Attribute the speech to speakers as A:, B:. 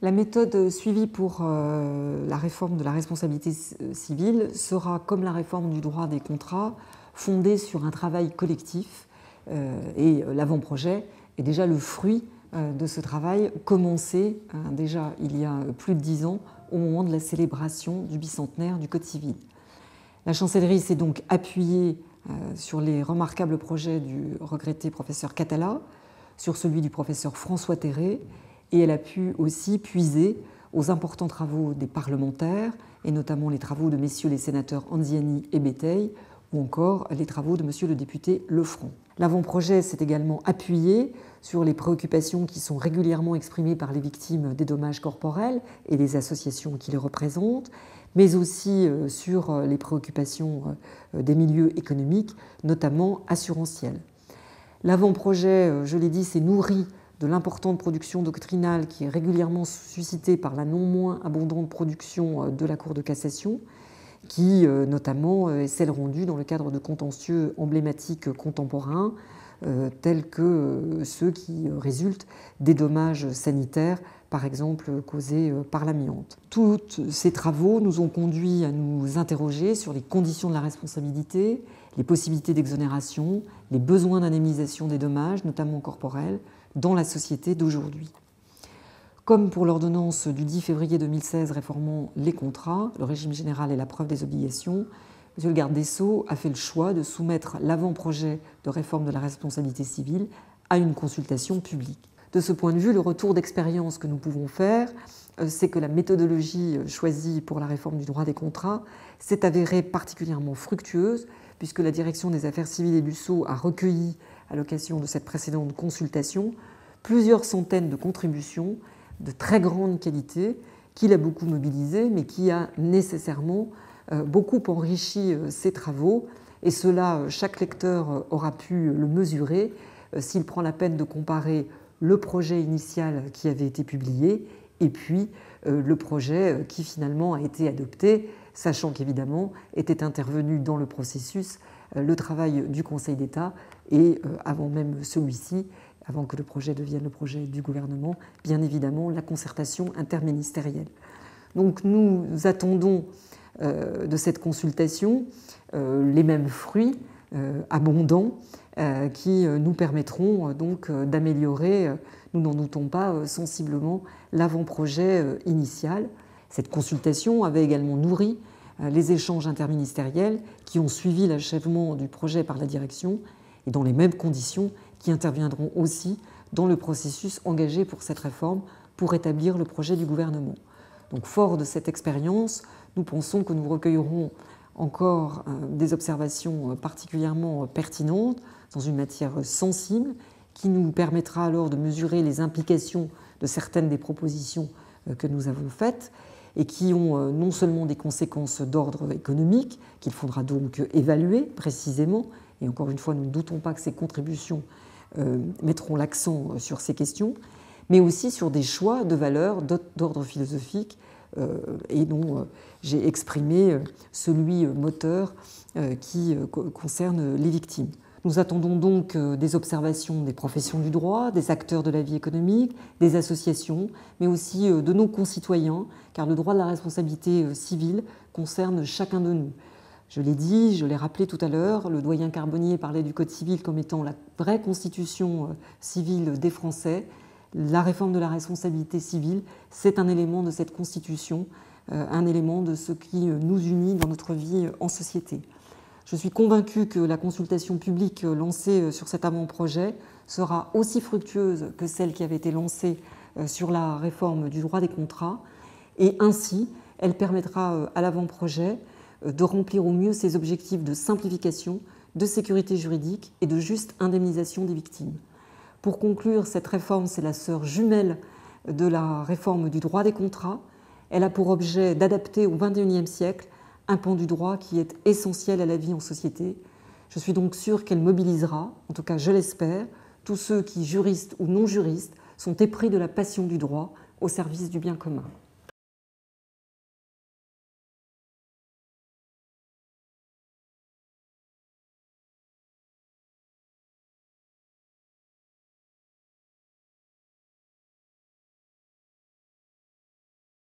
A: La méthode suivie pour la réforme de la responsabilité civile sera, comme la réforme du droit des contrats, fondée sur un travail collectif et l'avant-projet est déjà le fruit de ce travail commencé déjà il y a plus de 10 ans au moment de la célébration du bicentenaire du Code civil. La chancellerie s'est donc appuyée sur les remarquables projets du regretté professeur Catala, sur celui du professeur François Terré, et elle a pu aussi puiser aux importants travaux des parlementaires, et notamment les travaux de messieurs les sénateurs Anziani et Béteille, ou encore les travaux de monsieur le député Lefranc. L'avant-projet s'est également appuyé sur les préoccupations qui sont régulièrement exprimées par les victimes des dommages corporels et les associations qui les représentent, mais aussi sur les préoccupations des milieux économiques, notamment assurantiels. L'avant-projet, je l'ai dit, s'est nourri de l'importante production doctrinale qui est régulièrement suscitée par la non moins abondante production de la Cour de cassation, qui notamment est celle rendue dans le cadre de contentieux emblématiques contemporains, tels que ceux qui résultent des dommages sanitaires, par exemple causés par l'amiante. Tous ces travaux nous ont conduits à nous interroger sur les conditions de la responsabilité, les possibilités d'exonération, les besoins d'indemnisation des dommages, notamment corporels, dans la société d'aujourd'hui. Comme pour l'ordonnance du 10 février 2016 réformant les contrats, le régime général et la preuve des obligations, M. le garde des Sceaux a fait le choix de soumettre l'avant-projet de réforme de la responsabilité civile à une consultation publique. De ce point de vue, le retour d'expérience que nous pouvons faire, c'est que la méthodologie choisie pour la réforme du droit des contrats s'est avérée particulièrement fructueuse, puisque la direction des affaires civiles et du Sceau a recueilli, à l'occasion de cette précédente consultation, plusieurs centaines de contributions de très grande qualité, qui l'a beaucoup mobilisé, mais qui a nécessairement beaucoup enrichi ses travaux. Et cela, chaque lecteur aura pu le mesurer s'il prend la peine de comparer le projet initial qui avait été publié et puis le projet qui finalement a été adopté, sachant qu'évidemment était intervenu dans le processus le travail du Conseil d'État et avant même celui-ci, avant que le projet devienne le projet du gouvernement, bien évidemment la concertation interministérielle. Donc nous attendons de cette consultation les mêmes fruits abondants qui nous permettront donc d'améliorer, nous n'en doutons pas, sensiblement l'avant-projet initial. Cette consultation avait également nourri les échanges interministériels qui ont suivi l'achèvement du projet par la direction et dans les mêmes conditions qui interviendront aussi dans le processus engagé pour cette réforme pour établir le projet du gouvernement. Donc, fort de cette expérience, nous pensons que nous recueillerons encore des observations particulièrement pertinentes dans une matière sensible qui nous permettra alors de mesurer les implications de certaines des propositions que nous avons faites et qui ont non seulement des conséquences d'ordre économique qu'il faudra donc évaluer précisément, et encore une fois nous ne doutons pas que ces contributions mettront l'accent sur ces questions, mais aussi sur des choix de valeurs d'ordre philosophique et dont j'ai exprimé celui moteur qui concerne les victimes. Nous attendons donc des observations des professions du droit, des acteurs de la vie économique, des associations, mais aussi de nos concitoyens, car le droit de la responsabilité civile concerne chacun de nous. Je l'ai dit, je l'ai rappelé tout à l'heure, le doyen Carbonnier parlait du Code civil comme étant la vraie constitution civile des Français. La réforme de la responsabilité civile, c'est un élément de cette constitution, un élément de ce qui nous unit dans notre vie en société. Je suis convaincue que la consultation publique lancée sur cet avant-projet sera aussi fructueuse que celle qui avait été lancée sur la réforme du droit des contrats, et ainsi elle permettra à l'avant-projet de remplir au mieux ses objectifs de simplification, de sécurité juridique et de juste indemnisation des victimes. Pour conclure, cette réforme, c'est la sœur jumelle de la réforme du droit des contrats. Elle a pour objet d'adapter au XXIe siècle un pan du droit qui est essentiel à la vie en société. Je suis donc sûre qu'elle mobilisera, en tout cas je l'espère, tous ceux qui, juristes ou non juristes, sont épris de la passion du droit au service du bien commun.